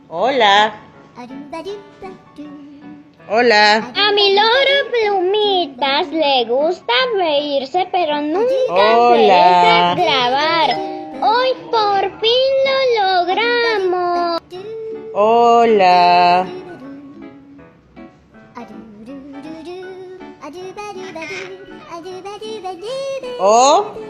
Hola. Hola. A mi loro Plumitas le gusta reírse, pero nunca se Hola. deja grabar. Hoy por fin lo logramos. Hola. Oh.